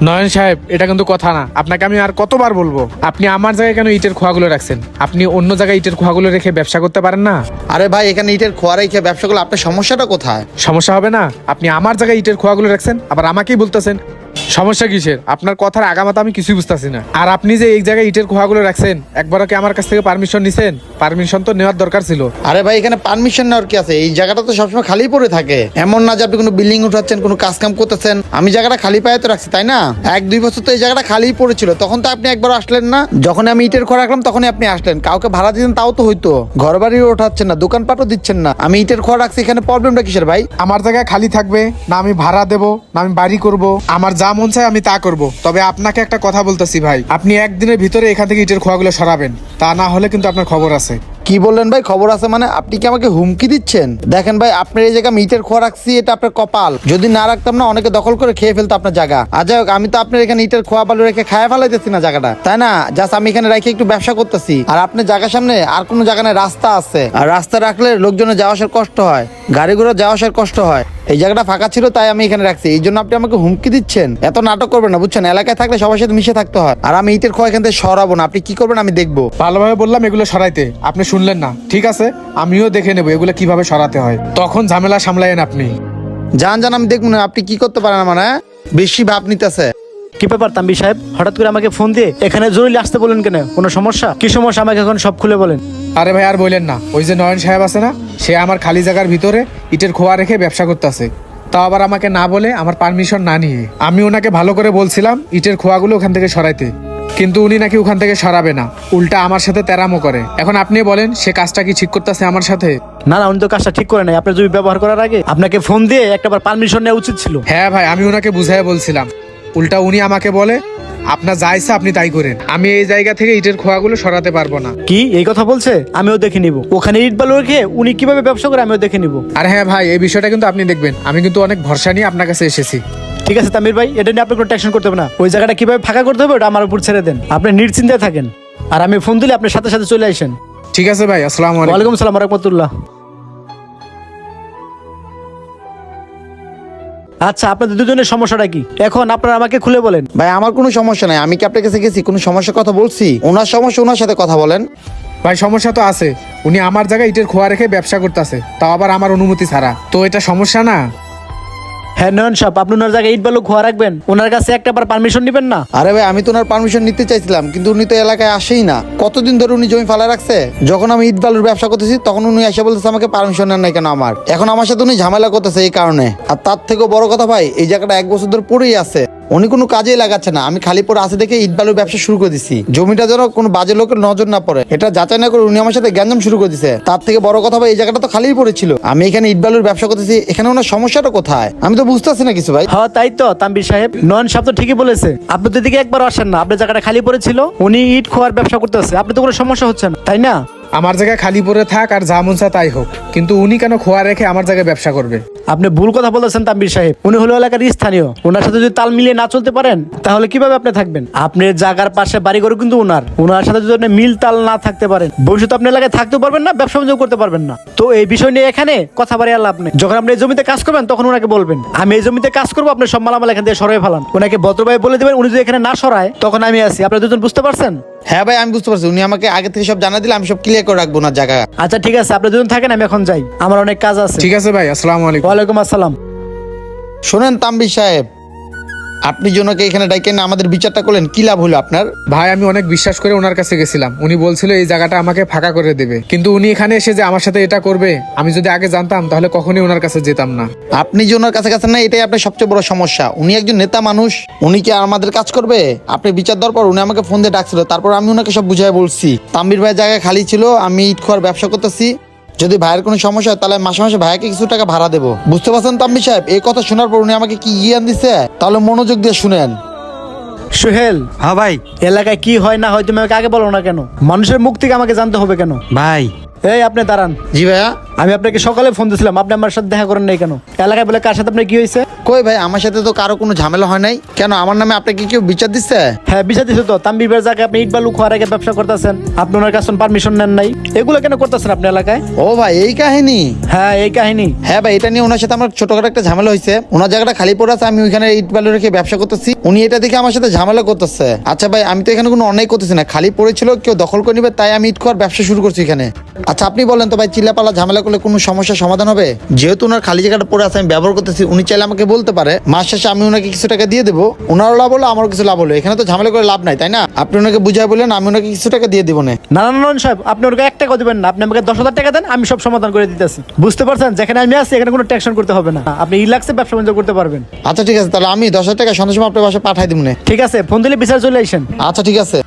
নয়ন সাহেব, এটা কিন্তু কথা না। আপনাকে আমি আর কতবার বলবো, আপনি আমার জায়গায় কেন ইটের খোয়াগুলো রাখছেন? আপনি অন্য জায়গায় ইটের খোয়াগুলো রেখে ব্যবসা করতে পারেন না? আরে ভাই, এখানে ইটের খোয়া রেখে ব্যবসা করলে আপনার সমস্যাটা কোথায়? সমস্যা হবে না? আপনি আমার জায়গায় ইটের খোয়াগুলো রাখছেন, আবার আমাকেই বলতেছেন সমস্যা কিসের? আপনার কথার আগামাতা আমি কিছুই বুঝতেছি না। আর আপনি যে এই জায়গায় ইটের খোয়াগুলো রাখছেন, একবারও কি আমার কাছ থেকে পারমিশন নিছেন? পারমিশন তো নেওয়ার দরকার ছিল। আরে ভাই, এখানে পারমিশন নেওয়ার কি আছে? এই জায়গাটা তো সবসময় খালি পড়ে থাকে। এমন না যে আপনি কোনো বিল্ডিং উঠাচ্ছেন, কোনো কাজ কাম করতেছেন। আমি জায়গাটা খালি পায়ে তো রাখছি, তাই না? 1-2 বছর তো এই জায়গাটা খালি পড়েছিল, তখন তো আপনি একবার আসলেন না। যখন আমি ইটের খোয়া রাখলাম তখনই আপনি আসলেন। কাউকে ভাড়া দিতেন তাও তো হইতো। ঘর বাড়িও ওঠাচ্ছেন না, দোকানপাটও দিচ্ছেন না। আমি ইটের খোয়া রাখছি, এখানে প্রবলেমটা কিসের ভাই? আমার জায়গায় খালি থাকবে না, আমি ভাড়া দেবো না আমি বাড়ি করব? আমার যা মন চায় আমি তা করব। তবে আপনাকে একটা কথা বলতেছি ভাই, আপনি একদিনের ভিতরে এখান থেকে ইটের খোয়াগুলো সরাবেন, তা না হলে কিন্তু আপনার খবর আছে। কি বললেন ভাই? খবর আছে মানে? আপনি কি আমাকে হুমকি দিচ্ছেন? দেখেন ভাই, আপনার এই জায়গা ইটের খোয়া রাখছি, এটা আপনার কপাল। যদি না রাখতাম না, অনেকে দখল করে খেয়ে ফেলতো আপনার জায়গা। আর যাই হোক, আমি তো আপনার এখানে ইটের খোয়া বালু রেখে খায় ফেলাইতেছি না জায়গাটা, তাই না? জাস্ট আমি এখানে রেখে একটু ব্যবসা করতেছি। আর আপনার জায়গার সামনে আর কোনো জায়গা নেই, রাস্তা আছে। আর রাস্তা রাখলে লোকজনের যাওয়া আসার কষ্ট হয়, গাড়ি ঘোড়া যাওয়া আসার কষ্ট হয়। এই জায়গাটা ফাঁকা ছিল তাই আমি এখানে রাখছি। এই জন্য আপনি আমাকে হুমকি দিচ্ছেন? এত নাটক করবেন না, বুঝছেন? এলাকায় থাকলে সবার সাথে মিশে থাকতে হয়। আর আমি ইটের খোয়া এখান থেকে সরাবো না। আপনি কি করবেন আমি দেখবো। ভালোভাবে বললাম এগুলো সরাইতে, আপনি শুনলেন না। ঠিক আছে, আমিও দেখে নেবো এগুলো কিভাবে সরাতে হয়, তখন ঝামেলা সামলায়েন আপনি। জান আমি দেখবো না আপনি কি করতে পারেন। মানে বেশি ভাব নিতেছে। কি ব্যাপার তাম্বি সাহেব, হঠাৎ করে আমাকে ফোন দিয়ে এখানে জরুরি আসতে বলেন কেন? কোনো সমস্যা? কি সমস্যা আমাকে এখন সব খুলে বলেন। আরে ভাই আর বললেন না, ওই যে নয়ন সাহেব আছে না, সে আমার খালি জায়গার ভিতরে ইটের খোয়া রেখে ব্যবসা করতেছে, তাও আবার আমাকে না বলে, আমার পারমিশন না নিয়ে। আমি ওনাকে ভালো করে বলছিলাম ইটের খোয়াগুলো ওখান থেকে সরাইতে, কিন্তু উনি নাকি ওখান থেকে সরাবে না, উল্টা আমার সাথে তেরামো করে। এখন আপনি বলেন সে কাজটা কি ঠিক করতেছে আমার সাথে? না না, উনি তো কাজটা ঠিক করে নাই। আপনার জমি ব্যবহার করার আগে আপনাকে ফোন দিয়ে একটাবার পারমিশন নেওয়া উচিত ছিল। হ্যাঁ ভাই, আমি ওনাকে বুঝাই বলছিলাম, উল্টা উনি আমাকে বলে আপনার যা ইচ্ছা আপনি তাই করেন, আমি এই জায়গা থেকে ইটের খোয়াগুলো সরাতে পারবো না। কি এই কথা বলছে? আমিও দেখে নিব ওখানে ইট বালু রেখে উনি কিভাবে ব্যবসা করে, আমিও দেখে নিব। আর হ্যাঁ ভাই, এই বিষয়টা কিন্তু আপনি দেখবেন, আমি কিন্তু অনেক ভরসা নিয়ে আপনার কাছে এসেছি। ঠিক আছে তামির ভাই, এটা নিয়ে আপনি কোনো টেনশন করতে হবে না। ওই জায়গাটা কিভাবে ফাঁকা করতে হবে ওটা আমার উপর ছেড়ে দেন। আপনি নিশ্চিন্তায় থাকেন, আর আমি ফোন দিলে আপনার সাথে সাথে চলে আসেন। ঠিক আছে ভাই, আসসালামু আলাইকুম। ওয়ালাইকুম আসসালাম রাহমাতুল্লাহ। আচ্ছা, আপনাদের দুজনের সমস্যাটা কি এখন আপনারা আমাকে খুলে বলেন। ভাই আমার কোনো সমস্যা নাই। আমি কি আপনার কাছে গেছি কোনো সমস্যার কথা বলছি? ওনার সমস্যা ওনার সাথে কথা বলেন। ভাই সমস্যা তো আছে, উনি আমার জায়গায় ইটের খোয়া রেখে ব্যবসা করতেছে, তাও আবার আমার অনুমতি ছাড়া। তো এটা সমস্যা না? হ্যাঁ নয়ন সাহেব, আপনি ওনার জায়গায় ইট বালু খোয়া রাখবেন, ওনার কাছে একটাবার পারমিশন নেবেন না? আরে ভাই, আমি তো ওনার পারমিশন নিতে চাইছিলাম, কিন্তু উনি তো এলাকায় আসেই না। কতদিন ধরে উনি জমি ফালা রাখছে। যখন আমি ইট বালুর ব্যবসা করতেছি তখন উনি এসে বলতেছে আমাকে পারমিশন নেন নাই কেন আমার। এখন আমার সাথে উনি ঝামেলা করতেছে এই কারণে। আর তার থেকেও বড় কথা ভাই, এই জায়গাটা 1 বছর ধরে পড়েই আছে, উনি কোনো কাজেই লাগাচ্ছে না। আমি খালি পরে আছে দেখে ইট বালুর ব্যবসা শুরু করে দিছি। জমিটা যেন কোনো বাজে লোকের নজর না পড়ে, এটা যাচাই না করে উনি আমার সাথে গ্যাঞ্জাম শুরু করে দিছে। তার থেকে বড় কথা ভাই, এই জায়গাটা তো খালিই পড়েছিল। আমি এখানে ইট বালুর ব্যবসা করতেছি, এখানে ওনার সমস্যাটা কোথায় আমি তো বুঝতেছি না কিছু ভাই। হ্যাঁ তাই তো তাম্বির সাহেব, নয়ন সাহেব তো ঠিকই বলেছে। আপনি তো এদিকে একবার আসেন না, আপনার জায়গাটা খালি পড়েছিল, উনি ইট খোয়ার ব্যবসা করতেছে, আপনি তো কোনো সমস্যা হচ্ছে না, তাই না? আমার জায়গায় খালি পড়ে থাক আর যা মন চায় তাই হোক, কিন্তু উনি কেন খোয়া রেখে আমার জায়গায় ব্যবসা করবে? আপনি ভুল কথা বলেছেন তাম্বির সাহেব। উনি হলো এলাকার স্থানীয়, ওনার সাথে যদি তাল মিলিয়ে না চলতে পারেন তাহলে কিভাবে আপনি থাকবেন? আপনার জায়গার পাশে বাড়ি ঘর কিন্তু ওনার সাথে যদি আপনি মিল তাল না থাকতে পারেন, ভবিষ্যতে আপনি এলাকায় থাকতেও পারবেন না, ব্যবসা বাণিজ্য করতে পারবেন না। তো এই বিষয় নিয়ে এখানে কথা বাড়ি আর লাভ নেই। যখন আপনি এই জমিতে কাজ করবেন তখন ওনাকে বলবেন আমি এই জমিতে কাজ করবো, আপনি সব মালামাল এখান থেকে সরাই ফেলান। ওনাকে ভদ্রভাবে বলে দেবেন, উনি যদি এখানে না সরায় তখন আমি আছি। আপনারা দুজন বুঝতে পারছেন? হ্যাঁ ভাই, আমি বুঝতে পারছি। উনি আমাকে আগে থেকে সব জানা দিলে আমি সব ক্লিয়ার করে রাখবো না জায়গা। আচ্ছা ঠিক আছে, আপনি দুজন থাকেন, আমি এখন যাই, আমার অনেক কাজ আছে। ঠিক আছে ভাই, আসসালামু আলাইকুম। ওয়ালাইকুম আসসালাম। শোনেন তাম্বির সাহেব, আপনি জনকে এখানে ডাইকে না আমাদের বিচারটা করলেন, কি লাভ হলো আপনার? ভাই আমি অনেক বিশ্বাস করে ওনার কাছে গেছিলাম, উনি বলছিল এই জায়গাটা আমাকে ফাঁকা করে দেবে, কিন্তু উনি এখানে এসে যে আমার সাথে এটা করবে, আমি যদি আগে জানতাম তাহলে কখনোই ওনার কাছে যেতাম না। আপনি যে ওনার কাছে গেছেন না, এটাই আপনার সবচেয়ে বড় সমস্যা। উনি একজন নেতা মানুষ, উনি কি আমাদের কাজ করবে? আপনি বিচার দেওয়ার পর উনি আমাকে ফোন দিয়ে ডাকছিল, তারপর আমি ওনাকে সব বুঝাই বলছি তাম্বির ভাইয়ের জায়গা খালি ছিল, আমি ইট খোয়ার ব্যবসা করতেছি, যদি ভাইয়ের কোনো সমস্যা হয় তাহলে মাসে মাসে ভাইকে কিছু টাকা ভাড়া দেবো। বুঝতে পারছেন তাম্বির সাহেব? এই কথা শোনার পর উনি আমাকে কি জ্ঞান দিছে, তাহলে মনোযোগ দিয়ে শুনেন। সোহেল, হ্যাঁ ভাই। এলাকায় কি হয় না হয় তুমি আমাকে আগে বলো না কেন? মানুষের মুখ থেকে আমাকে জানতে হবে কেন? ভাই এই আপনি দাঁড়ান। জি ভাইয়া। আমি আপনাকে সকালে ফোন দিয়েছিলাম, আপনি আমার সাথে দেখা করেন নাই কেন? এলাকায় বলে কার সাথে আপনার কি হয়েছে? কই ভাই, আমার সাথে তো কারো কোনো ঝামেলা হয় নাই। কেন, আমার নামে আপনাকে কেউ বিচার দিচ্ছে? হ্যাঁ, বিচার দিচ্ছে তো। তাম্বির ভাইয়ের জায়গায় আপনি ইট বালু খোয়ার আগে ব্যবসা করতেছেন, আপনি ওনার কাছে পারমিশন নেন নাই। এগুলো কেন করতেছেন আপনি এলাকায়? ও ভাই, এই কাহিনী? হ্যাঁ, এই কাহিনী। হ্যাঁ ভাই, এটা নিয়ে ওনার সাথে আমার ছোটখাটো একটা ঝামেলা হয়েছে। ওনার জায়গাটা খালি পড়ে আছে, আমি ওইখানে ইট বালু রেখে ব্যবসা করতেছি, উনি এটা দেখে আমার সাথে ঝামেলা করতেছে। আচ্ছা ভাই, আমি তো এখানে কোনো অন্যায় করতেছি না, খালি পড়েছিল, কেউ দখল করে নিবে, তাই আমি ইট খোয়ার ব্যবসা শুরু করছি এখানে। আচ্ছা আপনি বলেন তো ভাই, চিল্লাপালা ঝামেলা করলে কোনো সমস্যার সমাধান হবে? যেহেতু ওনার খালি জায়গাটা পড়ে আছে, আমি ব্যবহার করতেছি, উনি চাইলে আমাকে বলতে পারে, মাস শেষে আমি ওনাকে কিছু টাকা দিয়ে দেবো, ওনারও লাভ হলো আমারও কিছু লাভ হলো। এখানে তো ঝামেলা করে লাভ নাই, তাই না? আপনি ওনাকে বুঝাই বলেন, আমি ওনাকে কিছু টাকা দিয়ে দিব না। না না না সাহেব, আপনি ওকে 1 টাকা দিবেন না, আপনি আমাকে 10,000 টাকা দেন, আমি সব সমাধান করে দিতেছি। বুঝতে পারছেন? যেখানে আমি আছি এখানে কোনো টেনশন করতে হবে না, আপনি রিল্যাক্সে ব্যবসা বাণিজ্য করতে পারবেন। আচ্ছা ঠিক আছে, তাহলে আমি 10,000 টাকা সন্ধ্যার সময় আপনার বাসায় পাঠাই দিব না। ঠিক আছে, ফোন দিলে বিচার চলে আসেন। আচ্ছা ঠিক আছে।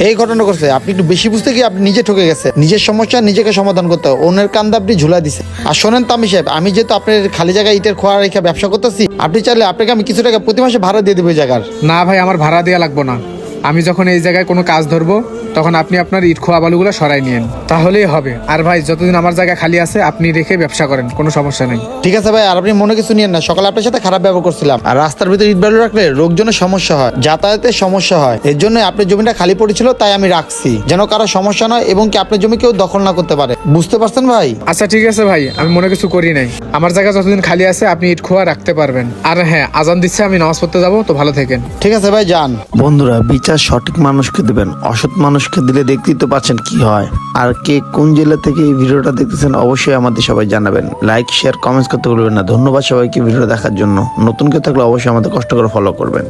এই ঘটনা করছে, আপনি একটু বেশি বুঝতে গিয়ে আপনি নিজে ঠকে গেছে। নিজের সমস্যা নিজেকে সমাধান করতে হবে, অন্যের কান্দা আপনি ঝুলাই দিছে। আর শোনেন তামি সাহেব, আমি যেহেতু আপনার খালি জায়গায় ইটের খোয়া রেখে ব্যবসা করতেছি, আপনি চাইলে আপনাকে আমি কিছু টাকা প্রতি মাসে ভাড়া দিয়ে দেবো এই জায়গার। না ভাই, আমার ভাড়া দেওয়া লাগবে না। আমি যখন এই জায়গায় কোনো কাজ ধরবো তখন আপনি আপনার ইট খোয়া বালুগুলো সরাই নিয়েন, তাহলেই হবে। আর ভাই, যতদিন আমার জায়গা খালি আছে আপনি রেখে ব্যবসা করেন, কোনো সমস্যা নেই। ঠিক আছে ভাই, আর আপনি মনে কিছু নিয়েন না, সকালে আপনার সাথে খারাপ ব্যবহার করছিলাম। আর রাস্তার ভিতরে ইট বালু রাখলে লোকজনের সমস্যা হয়, যাতায়াতের সমস্যা হয়, এর জন্য আপনার জমিটা খালি পড়েছিল, তাই আমি রাখছি, যেন কারো সমস্যা নয় এবং কি আপনার জমি কেউ দখল না করতে পারে। বুঝতে পারছেন ভাই? আচ্ছা ঠিক আছে ভাই, আমি মনে কিছু করি নাই। আমার জায়গা যতদিন খালি আছে আপনি ইট খোয়া রাখতে পারবেন। আর হ্যাঁ, আজান দিচ্ছে, আমি নামাজ পড়তে যাবো, তো ভালো থেকেন। ঠিক আছে ভাই, যান। বন্ধুরা, বিচার সঠিক মানুষকে দেবেন, অসৎ মানুষকে দিলে দেখতেই তো পাচ্ছেন কি হয়। আর কে কোন জেলা থেকে এই ভিডিওটা দেখতেছেন অবশ্যই আমাদের সবাই জানাবেন। লাইক শেয়ার কমেন্টস করতে ভুলবেন না। ধন্যবাদ সবাইকে ভিডিও দেখার জন্য। নতুন কেউ থাকলে অবশ্যই আমাদের কষ্ট করে ফলো করবেন।